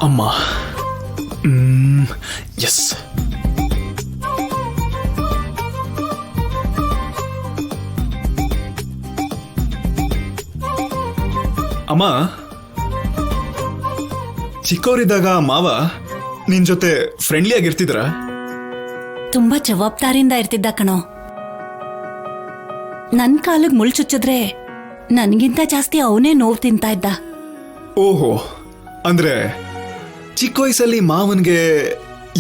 ಅಮ್ಮ. ಎಸ್. ಅಮ್ಮ, ಚಿಕ್ಕವರಿದ್ದಾಗ ಮಾವ ನಿನ್ ಜೊತೆ ಫ್ರೆಂಡ್ಲಿ ಆಗಿರ್ತಿದ್ರ? ತುಂಬಾ ಜವಾಬ್ದಾರಿಯಿಂದ ಇರ್ತಿದ್ದ ಕಣೋ. ನನ್ ಕಾಲಿಗೆ ಮುಳ್ಳು ಚುಚ್ಚಿದ್ರೆ ನನ್ಗಿಂತ ಜಾಸ್ತಿ ಅವನೇ ನೋವು ತಿಂತಾ ಇದ್ದ. ಓಹೋ, ಅಂದ್ರೆ ಚಿಕ್ಕ ವಯಸ್ಸಲ್ಲಿ ಮಾವನ್ಗೆ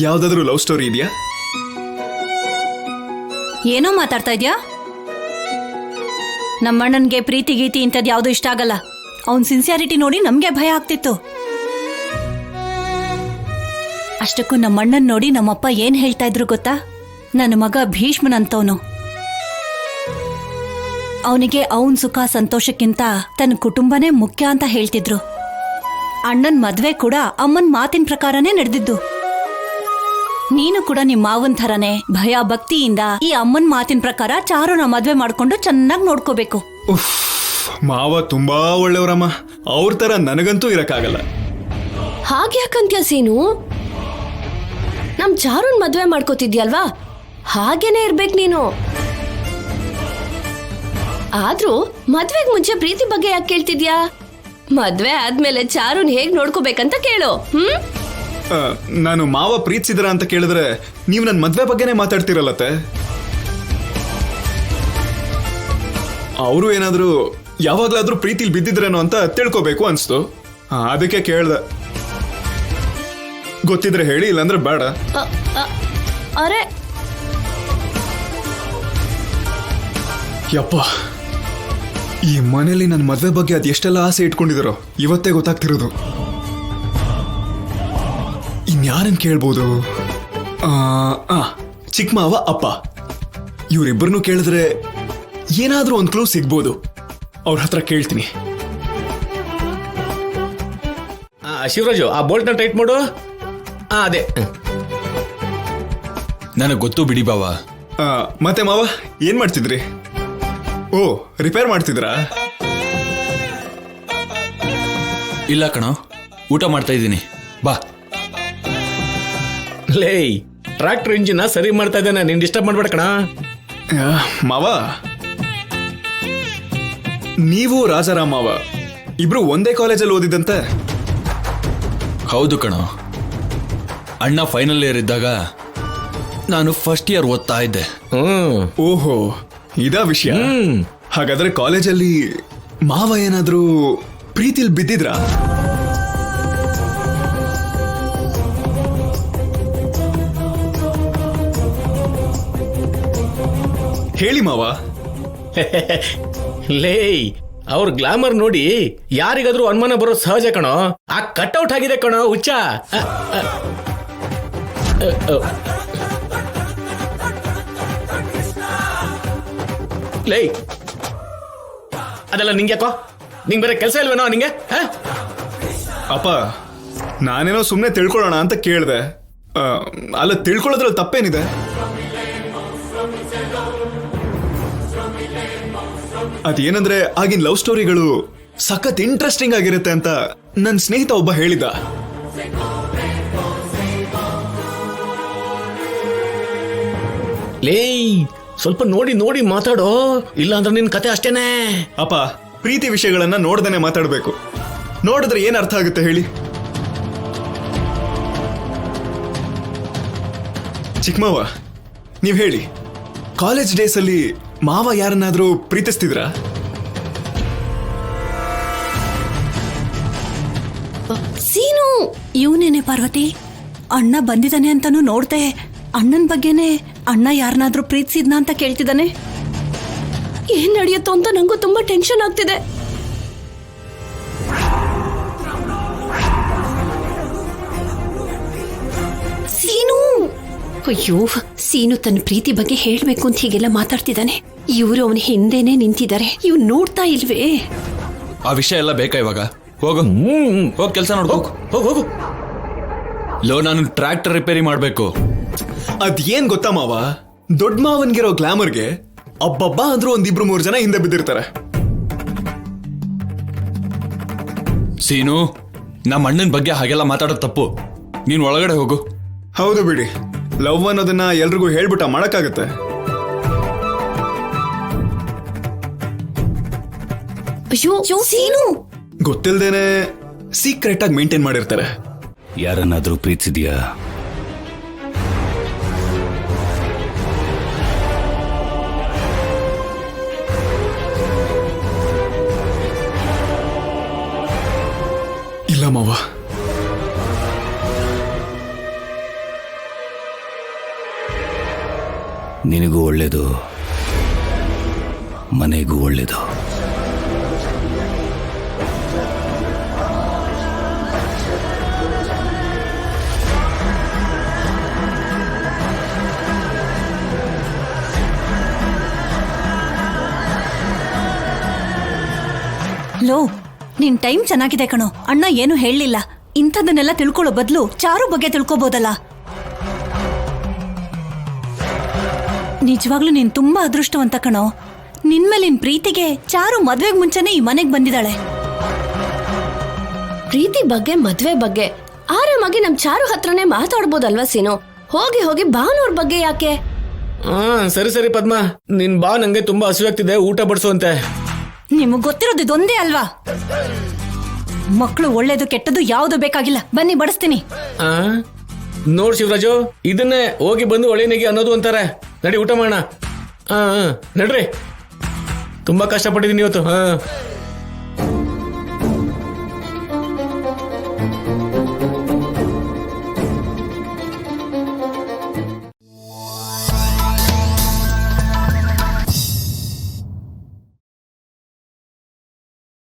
ಯಾವ್ದಾದ್ರು ಲವ್ ಸ್ಟೋರಿ ಇದೆಯಾ? ಏನೋ ಮಾತಾಡ್ತಾ ಇದ್ಯಾ? ನಮ್ಮಣ್ಣನ್ಗೆ ಪ್ರೀತಿ ಗೀತಿ ಇಂಥದ್ ಯಾವ್ದು ಇಷ್ಟ ಆಗಲ್ಲ. ಅವನ್ ಸಿನ್ಸಿಯಾರಿಟಿ ನೋಡಿ ನಮ್ಗೆ ಭಯ ಆಗ್ತಿತ್ತು. ಅಷ್ಟಕ್ಕೂ ನಮ್ಮಣ್ಣನ್ ನೋಡಿ ನಮ್ಮಪ್ಪ ಏನ್ ಹೇಳ್ತಾ ಇದ್ರು ಗೊತ್ತಾ? ನನ್ನ ಮಗ ಭೀಷ್ಮನಂತವನು. ಅವನಿಗೆ ಅವನ್ ಸುಖ ಸಂತೋಷಕ್ಕಿಂತ ತನ್ನ ಕುಟುಂಬನೇ ಮುಖ್ಯ ಅಂತ ಹೇಳ್ತಿದ್ರು. ಅಣ್ಣನ್ ಮದ್ವೆ ಕೂಡ ಅಮ್ಮನ್ ಮಾತಿನ ಪ್ರಕಾರನೇ ನಡೆದಿದ್ದು. ನೀನು ಕೂಡ ನಿಮ್ಮ ಮಾವನ್ ಥರನೇ ಭಯ ಭಕ್ತಿಯಿಂದ ಈ ಅಮ್ಮನ್ ಮಾತಿನ ಪ್ರಕಾರ ಚಾರುನ ಮದ್ವೆ ಮಾಡ್ಕೊಂಡು ಚೆನ್ನಾಗಿ ನೋಡ್ಕೋಬೇಕು. ಮಾವ ತುಂಬಾ ಒಳ್ಳೆಯವರಮ್ಮ. ಅವ್ರ ತರ ನನಗಂತೂ ಇರಕ್ಕಾಗಲ್ಲ. ಹಾಗ್ಯಾಕಂತ್ಯ ಸೀನು? ನಮ್ ಚಾರುನ್ ಮದ್ವೆ ಮಾಡ್ಕೋತಿದ್ಯಲ್ವಾ, ಹಾಗೇನೆ ಇರ್ಬೇಕು ನೀನು. ಆದ್ರೂ ಮದ್ವೆಗ್ ಮುಂಚೆ ಪ್ರೀತಿ ಬಗ್ಗೆ ಯಾಕೆ ಕೇಳ್ತಿದ್ಯಾ? ಮದ್ವೆ ಆದ್ಮೇಲೆ ಚಾರುನ್ ಹೇಗ್ ನೋಡ್ಕೋಬೇಕಂತ ಕೇಳು. ನಾನು ಮಾವ ಪ್ರೀತಿಸಿದ್ರ ಅಂತ ಕೇಳಿದ್ರೆ ನೀವು ನನ್ನ ಮದ್ವೆ ಬಗ್ಗೆನೇ ಮಾತಾಡ್ತಿರಲ್ಲತ್ತೆ. ಅವರು ಏನಾದ್ರೂ ಯಾವಾಗ್ಲಾದ್ರೂ ಪ್ರೀತಿಲಿ ಬಿದ್ದಿದ್ರೇನೋ ಅಂತ ತಿಳ್ಕೋಬೇಕು ಅನ್ಸ್ತು. ಅದಕ್ಕೆ ಕೇಳ್ದೆ. ಗೊತ್ತಿದ್ರೆ ಹೇಳಿ, ಇಲ್ಲಾಂದ್ರೆ ಬೇಡ. ಅರೆ ಯಪ್ಪ, ಈ ಮನೇಲಿ ನನ್ನ ಮದ್ವೆ ಬಗ್ಗೆ ಅದ್ ಎಷ್ಟೆಲ್ಲ ಆಸೆ ಇಟ್ಕೊಂಡಿದಾರೋ ಇವತ್ತೇ ಗೊತ್ತಾಗ್ತಿರೋದು. ಇನ್ಯಾರನ್ ಕೇಳ್ಬೋದು? ಚಿಕ್ಕ ಮಾವ, ಅಪ್ಪ, ಇವರಿಬ್ಬರನ್ನು ಕೇಳಿದ್ರೆ ಏನಾದ್ರೂ ಒಂದು ಕ್ಲೂ ಸಿಗ್ಬೋದು. ಅವ್ರ ಹತ್ರ ಕೇಳ್ತೀನಿ. ಶಿವರಾಜು, ಆ ಬೋಲ್ಟ್ನ ಟೈಟ್ ಮಾಡು. ಅದೇ ನನಗೆ ಗೊತ್ತು ಬಿಡಿ ಬಾವ. ಮತ್ತೆ ಮಾವ ಏನ್ ಮಾಡ್ತಿದ್ರಿ? ಓ, ರಿಪೇರ್ ಮಾಡ್ತಿದ್ರಾ? ಇಲ್ಲ ಕಣೋ, ಊಟ ಮಾಡ್ತಾ ಇದ್ದೀನಿ. ಬಾ. ಲೇ, ಟ್ರಾಕ್ಟರ್ ಇಂಜಿನ್ ಸರಿ ಮಾಡ್ತಾ ಇದ್ದೇನೆ, ನೀನ್ ಡಿಸ್ಟರ್ಬ್ ಮಾಡ್ಬೇಡ ಕಣ. ಮಾವ, ನೀವು ರಾಜಾರಾಮ್ ಮಾವ ಇಬ್ರು ಒಂದೇ ಕಾಲೇಜಲ್ಲಿ ಓದಿದಂತೆ? ಹೌದು ಕಣೋ. ಅಣ್ಣ ಫೈನಲ್ ಇಯರ್ ಇದ್ದಾಗ ನಾನು ಫಸ್ಟ್ ಇಯರ್ ಓದ್ತಾ ಇದ್ದೆ. ಓಹೋ, ಇದಾ ವಿಷಯ. ಹಾಗಾದ್ರೆ ಕಾಲೇಜಲ್ಲಿ ಮಾವ ಏನಾದ್ರೂ ಪ್ರೀತಿಲ್ ಬಿದ್ದಿದ್ರಾ? ಹೇಳಿ ಮಾವ. ಲೇ, ಅವ್ರ ಗ್ಲಾಮರ್ ನೋಡಿ ಯಾರಿಗಾದ್ರೂ ಅನುಮಾನ ಬರೋ ಸಹಜ ಕಣೋ. ಆ ಕಟ್ಔಟ್ ಆಗಿದೆ ಕಣೋ, ಹುಚ್ಚ. ಲೇ, ಅದೆಲ್ಲ ನಿಂಗೆ ಯಾಕೋ? ನಿಂಗೆ ಬೇರೆ ಕೆಲಸ ಇಲ್ವೇನೋ ನಿಂಗೆ? ಅಪ್ಪ, ನಾನೇನೋ ಸುಮ್ಮನೆ ತಿಳ್ಕೊಳ್ಳೋಣ ಅಂತ ಕೇಳ್ದೆ. ಅಲ್ಲ, ತಿಳ್ಕೊಳ್ಳೋದ್ರಲ್ಲಿ ತಪ್ಪೇನಿದೆ? ಅದೇನಂದ್ರೆ ಆಗಿನ ಲವ್ ಸ್ಟೋರಿಗಳು ಸಖತ್ ಇಂಟ್ರೆಸ್ಟಿಂಗ್ ಆಗಿರುತ್ತೆ ಅಂತ ನನ್ನ ಸ್ನೇಹಿತ ಒಬ್ಬ ಹೇಳಿದ. ಲೇ, ಸ್ವಲ್ಪ ನೋಡಿ ನೋಡಿ ಮಾತಾಡೋ, ಇಲ್ಲ ಅಂದ್ರೆ ನಿನ್ ಕತೆ ಅಷ್ಟೇನೆ. ಅಪ್ಪ, ಪ್ರೀತಿ ವಿಷಯಗಳನ್ನ ನೋಡ್ದೇನೆ ಮಾತಾಡ್ಬೇಕು. ನೋಡಿದ್ರೆ ಏನ್ ಅರ್ಥ ಆಗುತ್ತೆ ಹೇಳಿ? ಚಿಕ್ಕಮಾವ, ನೀವ್ ಹೇಳಿ, ಕಾಲೇಜ್ ಡೇಸ್ ಅಲ್ಲಿ ಮಾವ ಯಾರನ್ನಾದ್ರೂ ಪ್ರೀತಿಸ್ತಿದ್ರಾ? ಸೀನು, ಇವನೇನೆ ಪಾರ್ವತಿ, ಅಣ್ಣ ಬಂದಿದ್ದಾನೆ ಅಂತಾನು ನೋಡ್ದೆ. ಅಣ್ಣನ ಬಗ್ಗೆನೆ ಅಣ್ಣ ಯಾರನ್ನಾದ್ರೂ ಪ್ರೀತಿಸಿದ್ನ ಅಂತ ಕೇಳ್ತಿದ್ದಾನೆ. ಏನ್ ನಡೆಯುತ್ತೋ ಅಂತ ನಂಗೂ ತುಂಬಾ ಟೆನ್ಷನ್ ಆಗ್ತಿದೆ. ಸೀನು, ಅಯ್ಯೋ, ಸೀನು ತನ್ನ ಪ್ರೀತಿ ಬಗ್ಗೆ ಹೇಳ್ಬೇಕು ಅಂತ ಹೀಗೆಲ್ಲ ಮಾತಾಡ್ತಿದ್ದಾನೆ. ಇವರು ಅವನ ಹಿಂದೆನೆ ನಿಂತಿದ್ದಾರೆ. ಇವ್ ನೋಡ್ತಾ ಇಲ್ವೇ? ಆ ವಿಷಯ ಎಲ್ಲ ಬೇಕಾ ಇವಾಗ? ಹೋಗು, ಹೋಗ್ ಕೆಲಸ ನೋಡ್ಕೋ. ಹೋಗು ಹೋಗು. ಲೋ, ನಾನು ಟ್ರ್ಯಾಕ್ಟರ್ ರಿಪೇರಿ ಮಾಡ್ಬೇಕು. ಅದೇನ್ ಗೊತ್ತಾ ಮಾವ, ದೊಡ್ಡ ಮಾವನ್ಗಿರೋ ಗ್ಲಾಮರ್ಗೆ ಅಬ್ಬಬ್ಬಾ ಅಂದ್ರೂ ಒಂದಿಬ್ರು ಮೂರು ಜನ ಹಿಂದೆ ಬಿದ್ದಿರ್ತಾರೆ. ಸೀನು, ನಮ್ಮ ಅಣ್ಣನ ಬಗ್ಗೆ ಹಾಗೆಲ್ಲ ಮಾತಾಡೋದು ತಪ್ಪು. ನೀನ್ ಒಳಗಡೆ ಹೋಗು. ಹೌದು ಬಿಡಿ, ಲವ್ ಅನ್ನೋದನ್ನ ಎಲ್ರಿಗೂ ಹೇಳ್ಬಿಟ್ಟ ಮಾಡಕ್ಕಾಗತ್ತೆ. ಅಯ್ಯೋ ಸೀನು, ಗೊತ್ತಿಲ್ದೇನೆ ಸೀಕ್ರೆಟ್ ಆಗಿ ಮೇಂಟೈನ್ ಮಾಡಿರ್ತಾರೆ. ಯಾರನ್ನಾದ್ರೂ ಪ್ರೀತಿಸಿದ್ಯಾ? ಇಲ್ಲ ಮಾವ. ನಿನಗೂ ಒಳ್ಳೇದು, ಮನೆಗೂ ಒಳ್ಳೇದು. ಲೋ, ನಿನ್ ಟೈಮ್ ಚೆನ್ನಾಗಿದೆ ಕಣೋ. ಅಣ್ಣ ಏನು ಹೇಳಲಿಲ್ಲ. ಇಂಥದನ್ನೆಲ್ಲ ತಿಳ್ಕೊಳ್ಳೋ ಬದಲು ಚಾರು ಬಗ್ಗೆ ತಿಳ್ಕೊಬೋದಲ್ಲ. ನಿಜವಾಗ್ಲೂ ನೀನ್ ತುಂಬಾ ಅದೃಷ್ಟವಂತ ಕಣೋ. ನಿನ್ಮೇಲಿನ ಪ್ರೀತಿಗೆ ಚಾರು ಮದ್ವೆಗ್ ಮುಂಚೆನೆ ಈ ಮನೆಗ್ ಬಂದಿದ್ದಾಳೆ. ಪ್ರೀತಿ ಬಗ್ಗೆ ಮದ್ವೆ ಬಗ್ಗೆ ಆರಾಮಾಗಿ ನಮ್ ಚಾರು ಹತ್ರನೇ ಮಾತಾಡ್ಬೋದಲ್ವಾ ಸೀನು? ಹೋಗಿ ಹೋಗಿ ಭಾನುವ್ರ ಬಗ್ಗೆ ಯಾಕೆ? ಸರಿ ಸರಿ ಪದ್ಮ, ನಿನ್ ಬಾ, ನಂಗೆ ತುಂಬಾ ಹಸಿವಾಗ್ತಿದೆ, ಊಟ ಬಡಿಸುವಂತೆ. ನಿಮಗ್ ಗೊತ್ತಿರೋದು ಇದೊಂದೇ ಅಲ್ವಾ? ಮಕ್ಕಳು ಒಳ್ಳೇದು ಕೆಟ್ಟದ್ದು ಯಾವ್ದು ಬೇಕಾಗಿಲ್ಲ, ಬನ್ನಿ ಬಡಿಸ್ತೀನಿ. ನೋಡ್ ಶಿವರಾಜು, ಇದನ್ನೇ ಹೋಗಿ ಬಂದು ಒಳ್ಳೆನಿಗೆ ಅನ್ನೋದು ಅಂತಾರೆ. ನಡಿ ಊಟ ಮಾಡೋಣ. ನಡ್ರಿ, ತುಂಬಾ ಕಷ್ಟಪಟ್ಟಿದ್ದೀನಿ ಇವತ್ತು.